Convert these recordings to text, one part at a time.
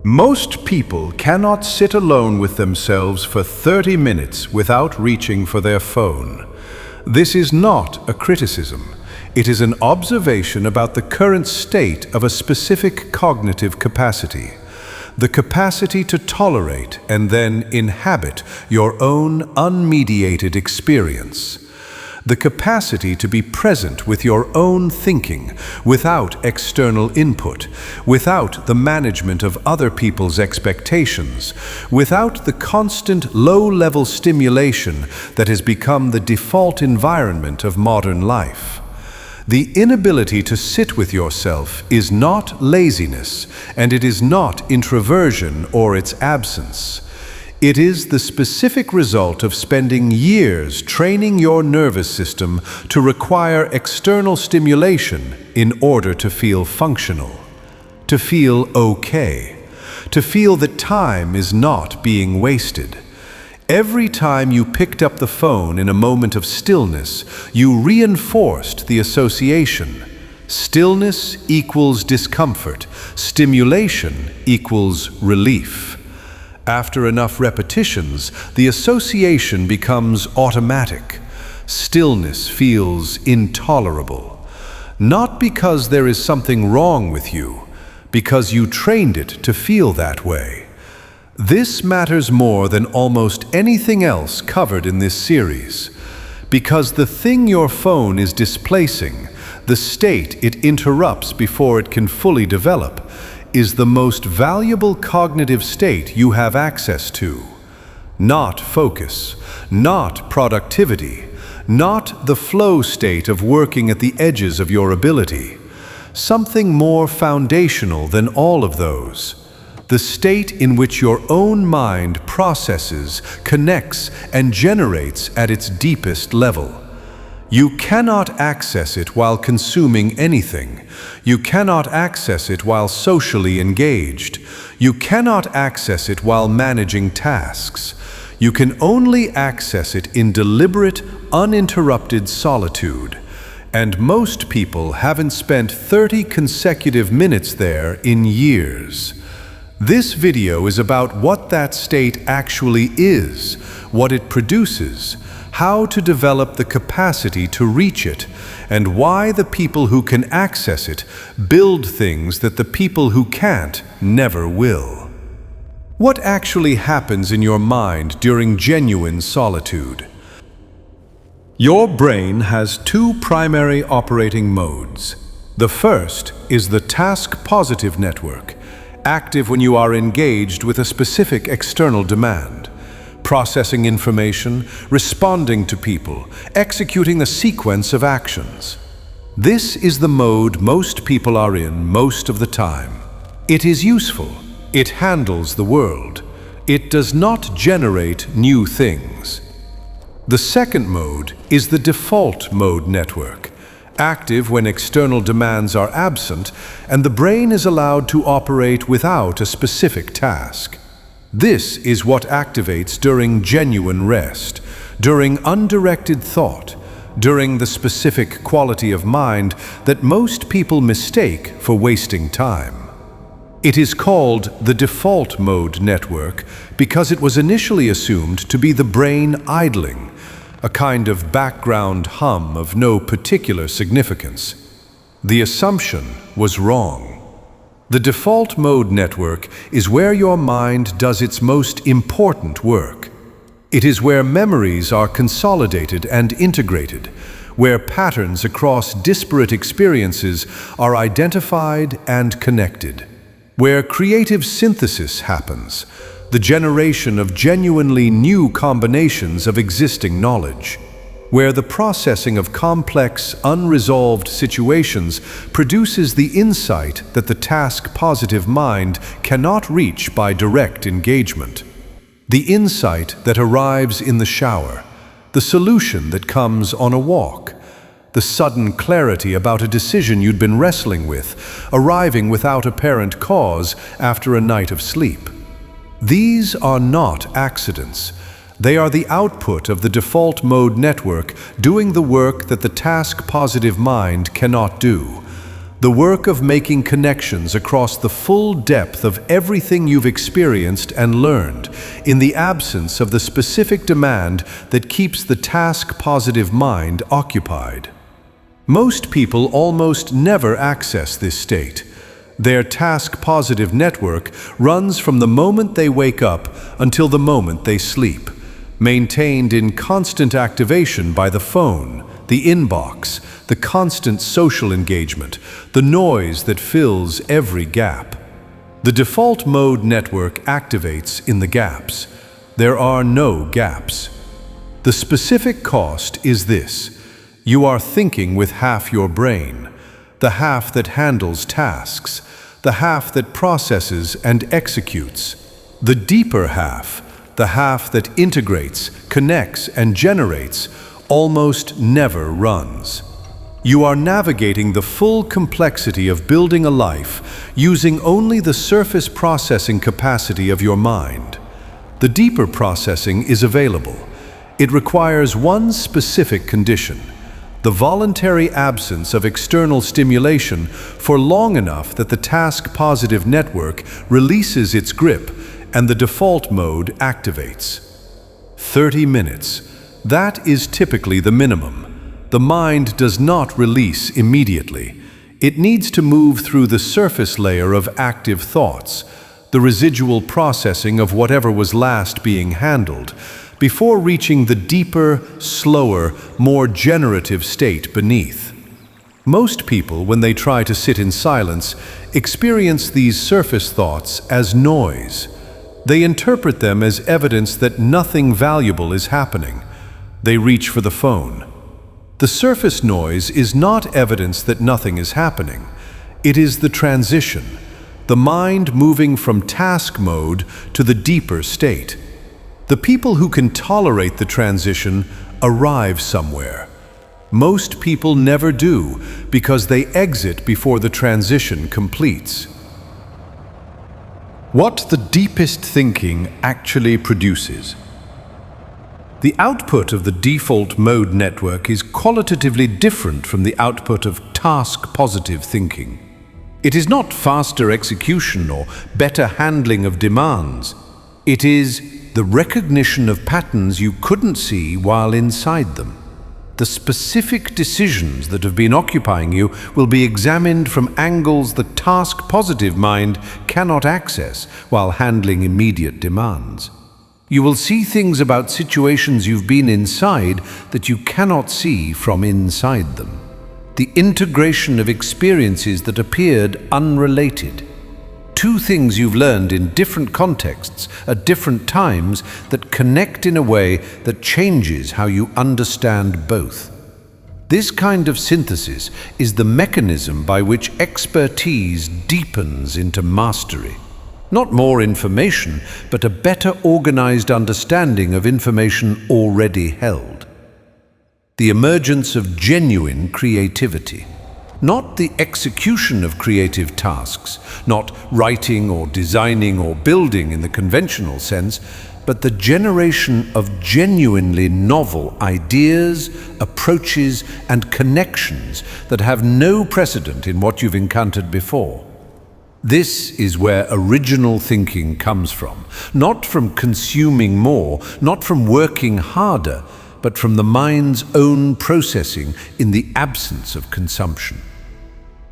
Most people cannot sit alone with themselves for 30 minutes without reaching for their phone. This is not a criticism. It is an observation about the current state of a specific cognitive capacity. The capacity to tolerate and then inhabit your own unmediated experience. The capacity to be present with your own thinking, without external input, without the management of other people's expectations, without the constant low-level stimulation that has become the default environment of modern life. The inability to sit with yourself is not laziness, and it is not introversion or its absence. It is the specific result of spending years training your nervous system to require external stimulation in order to feel functional, to feel okay, to feel that time is not being wasted. Every time you picked up the phone in a moment of stillness, you reinforced the association. Stillness equals discomfort. Stimulation equals relief. After enough repetitions, the association becomes automatic. Stillness feels intolerable. Not because there is something wrong with you, because you trained it to feel that way. This matters more than almost anything else covered in this series, because the thing your phone is displacing, the state it interrupts before it can fully develop, is the most valuable cognitive state you have access to. Not focus, not productivity, not the flow state of working at the edges of your ability. Something more foundational than all of those. The state in which your own mind processes, connects, and generates at its deepest level. You cannot access it while consuming anything. You cannot access it while socially engaged. You cannot access it while managing tasks. You can only access it in deliberate, uninterrupted solitude. And most people haven't spent 30 consecutive minutes there in years. This video is about what that state actually is, what it produces, how to develop the capacity to reach it, and why the people who can access it build things that the people who can't never will. What actually happens in your mind during genuine solitude? Your brain has two primary operating modes. The first is the task-positive network, active when you are engaged with a specific external demand. Processing information, responding to people, executing a sequence of actions. This is the mode most people are in most of the time. It is useful. It handles the world. It does not generate new things. The second mode is the default mode network, active when external demands are absent and the brain is allowed to operate without a specific task. This is what activates during genuine rest, during undirected thought, during the specific quality of mind that most people mistake for wasting time. It is called the default mode network because it was initially assumed to be the brain idling, a kind of background hum of no particular significance. The assumption was wrong. The default mode network is where your mind does its most important work. It is where memories are consolidated and integrated, where patterns across disparate experiences are identified and connected, where creative synthesis happens, the generation of genuinely new combinations of existing knowledge, where the processing of complex, unresolved situations produces the insight that the task-positive mind cannot reach by direct engagement. The insight that arrives in the shower, the solution that comes on a walk, the sudden clarity about a decision you'd been wrestling with, arriving without apparent cause after a night of sleep. These are not accidents. They are the output of the default mode network doing the work that the task-positive mind cannot do. the work of making connections across the full depth of everything you've experienced and learned, in the absence of the specific demand that keeps the task-positive mind occupied. Most people almost never access this state. Their task-positive network runs from the moment they wake up until the moment they sleep, maintained in constant activation by the phone, the inbox, the constant social engagement, the noise that fills every gap. The default mode network activates in the gaps. There are no gaps. The specific cost is this: you are thinking with half your brain, the half that handles tasks, the half that processes and executes. The deeper half, the half that integrates, connects, and generates, almost never runs. You are navigating the full complexity of building a life using only the surface processing capacity of your mind. The deeper processing is available. It requires one specific condition: the voluntary absence of external stimulation for long enough that the task-positive network releases its grip and the default mode activates. 30 minutes. That is typically the minimum. The mind does not release immediately. It needs to move through the surface layer of active thoughts, the residual processing of whatever was last being handled, before reaching the deeper, slower, more generative state beneath. Most people, when they try to sit in silence, experience these surface thoughts as noise. They interpret them as evidence that nothing valuable is happening. They reach for the phone. The surface noise is not evidence that nothing is happening. It is the transition, the mind moving from task mode to the deeper state. The people who can tolerate the transition arrive somewhere. Most people never do, because they exit before the transition completes. What the deepest thinking actually produces. The output of the default mode network is qualitatively different from the output of task-positive thinking. It is not faster execution or better handling of demands. It is the recognition of patterns you couldn't see while inside them. The specific decisions that have been occupying you will be examined from angles the task-positive mind cannot access while handling immediate demands. You will see things about situations you've been inside that you cannot see from inside them. The integration of experiences that appeared unrelated. Two things you've learned in different contexts at different times that connect in a way that changes how you understand both. This kind of synthesis is the mechanism by which expertise deepens into mastery. Not more information, but a better organized understanding of information already held. The emergence of genuine creativity. Not the execution of creative tasks, not writing or designing or building in the conventional sense, but the generation of genuinely novel ideas, approaches, and connections that have no precedent in what you've encountered before. This is where original thinking comes from, not from consuming more, not from working harder, but from the mind's own processing in the absence of consumption.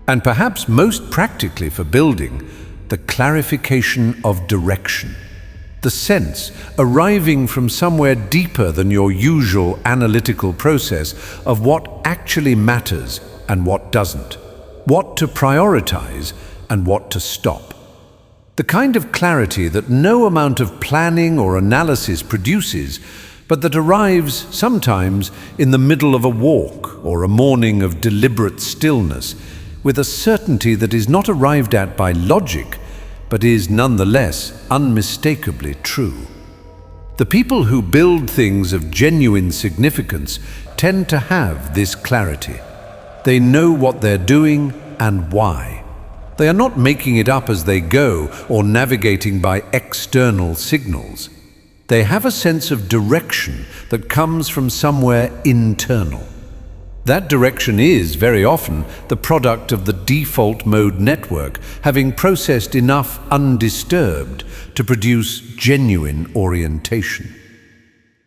And perhaps most practically for building, the clarification of direction. The sense, arriving from somewhere deeper than your usual analytical process, of what actually matters and what doesn't, what to prioritize and what to stop. The kind of clarity that no amount of planning or analysis produces, but that arrives sometimes in the middle of a walk or a morning of deliberate stillness, with a certainty that is not arrived at by logic, but is nonetheless unmistakably true. The people who build things of genuine significance tend to have this clarity. They know what they're doing and why. They are not making it up as they go or navigating by external signals. They have a sense of direction that comes from somewhere internal. That direction is, very often, the product of the default mode network having processed enough undisturbed to produce genuine orientation.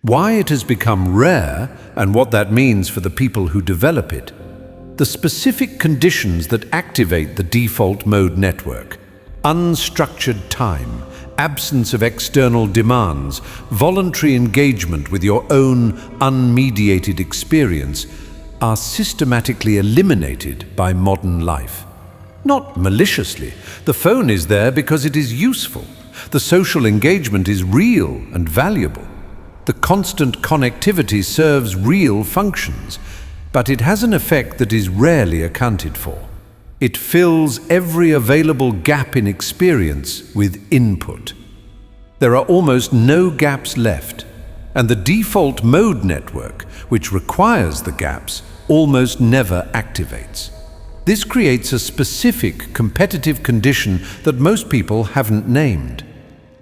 Why it has become rare, and what that means for the people who develop it. The specific conditions that activate the default mode network: unstructured time, absence of external demands, voluntary engagement with your own unmediated experience, are systematically eliminated by modern life. Not maliciously. The phone is there because it is useful. The social engagement is real and valuable. The constant connectivity serves real functions, but it has an effect that is rarely accounted for. It fills every available gap in experience with input. There are almost no gaps left, and the default mode network, which requires the gaps, almost never activates. This creates a specific competitive condition that most people haven't named.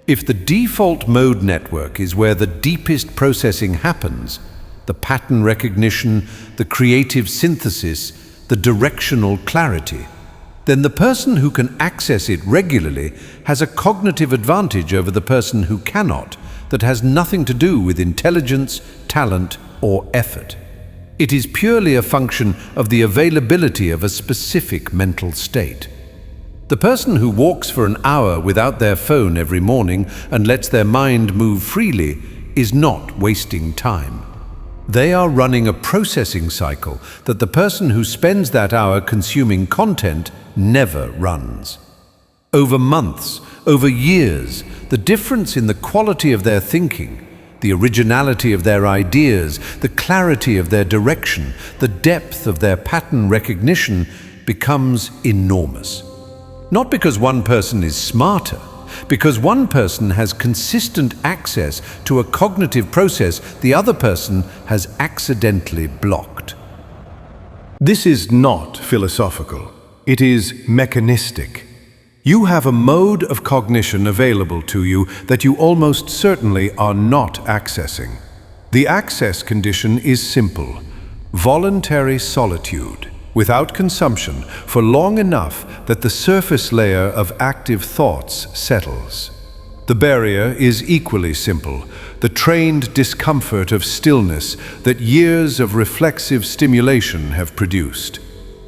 If the default mode network is where the deepest processing happens, the pattern recognition, the creative synthesis, the directional clarity, then the person who can access it regularly has a cognitive advantage over the person who cannot, that has nothing to do with intelligence, talent, or effort. It is purely a function of the availability of a specific mental state. The person who walks for an hour without their phone every morning and lets their mind move freely is not wasting time. They are running a processing cycle that the person who spends that hour consuming content never runs. Over months, over years, the difference in the quality of their thinking, the originality of their ideas, the clarity of their direction, the depth of their pattern recognition becomes enormous. Not because one person is smarter, because one person has consistent access to a cognitive process the other person has accidentally blocked. This is not philosophical. It is mechanistic. You have a mode of cognition available to you that you almost certainly are not accessing. The access condition is simple: voluntary solitude, without consumption, for long enough that the surface layer of active thoughts settles. The barrier is equally simple: the trained discomfort of stillness that years of reflexive stimulation have produced.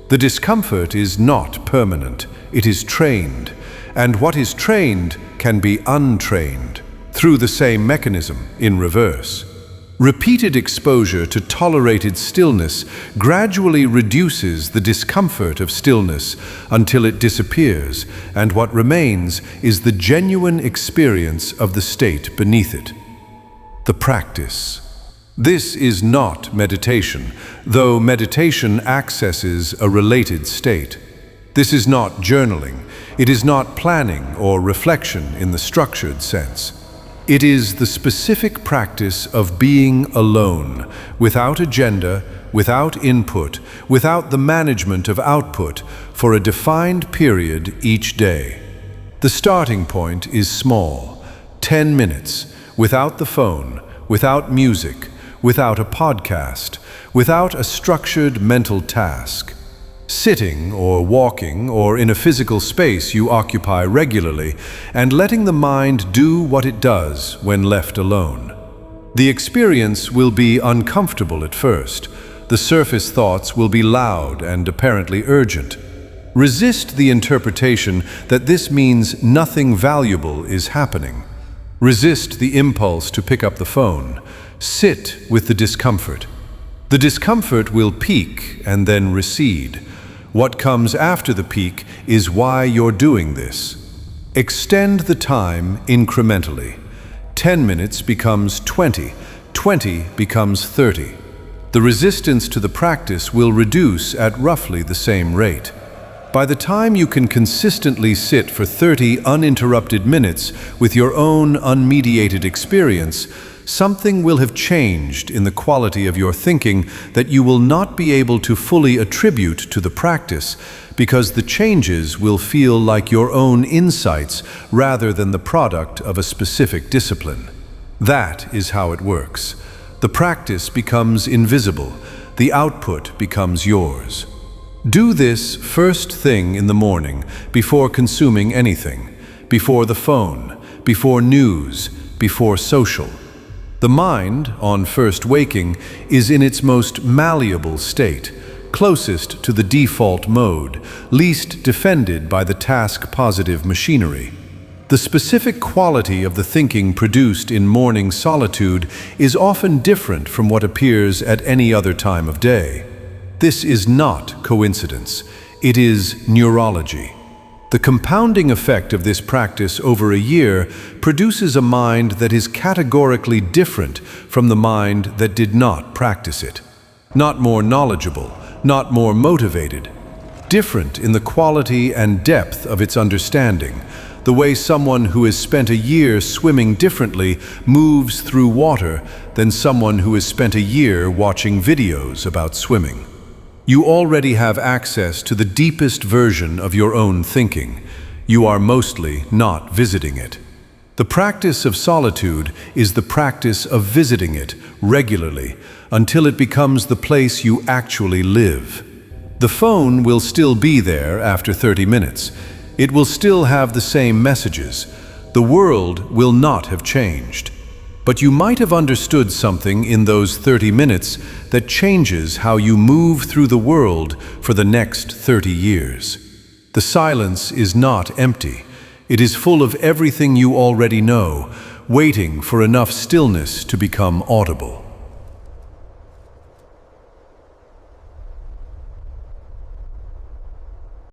The discomfort is not permanent, it is trained, and what is trained can be untrained, through the same mechanism, in reverse. Repeated exposure to tolerated stillness gradually reduces the discomfort of stillness until it disappears, and what remains is the genuine experience of the state beneath it. The practice. This is not meditation, though meditation accesses a related state. This is not journaling. It is not planning or reflection in the structured sense. It is the specific practice of being alone, without agenda, without input, without the management of output, for a defined period each day. The starting point is small: 10 minutes, without the phone, without music, without a podcast, without a structured mental task. Sitting or walking or in a physical space you occupy regularly, and letting the mind do what it does when left alone. The experience will be uncomfortable at first. The surface thoughts will be loud and apparently urgent. Resist the interpretation that this means nothing valuable is happening. Resist the impulse to pick up the phone. Sit with the discomfort. The discomfort will peak and then recede. What comes after the peak is why you're doing this. Extend the time incrementally. 10 minutes becomes 20, 20 becomes 30. The resistance to the practice will reduce at roughly the same rate. By the time you can consistently sit for 30 uninterrupted minutes with your own unmediated experience, something will have changed in the quality of your thinking that you will not be able to fully attribute to the practice, because the changes will feel like your own insights rather than the product of a specific discipline. That is how it works. The practice becomes invisible. the output becomes yours. Do this first thing in the morning, before consuming anything, before the phone, before news, before social. The mind, on first waking, is in its most malleable state, closest to the default mode, least defended by the task-positive machinery. The specific quality of the thinking produced in morning solitude is often different from what appears at any other time of day. This is not coincidence. It is neurology. The compounding effect of this practice over a year produces a mind that is categorically different from the mind that did not practice it. Not more knowledgeable, not more motivated. Different in the quality and depth of its understanding, the way someone who has spent a year swimming differently moves through water than someone who has spent a year watching videos about swimming. You already have access to the deepest version of your own thinking. You are mostly not visiting it. The practice of solitude is the practice of visiting it regularly until it becomes the place you actually live. The phone will still be there after 30 minutes. It will still have the same messages. The world will not have changed. But you might have understood something in those 30 minutes that changes how you move through the world for the next 30 years. The silence is not empty. It is full of everything you already know, waiting for enough stillness to become audible.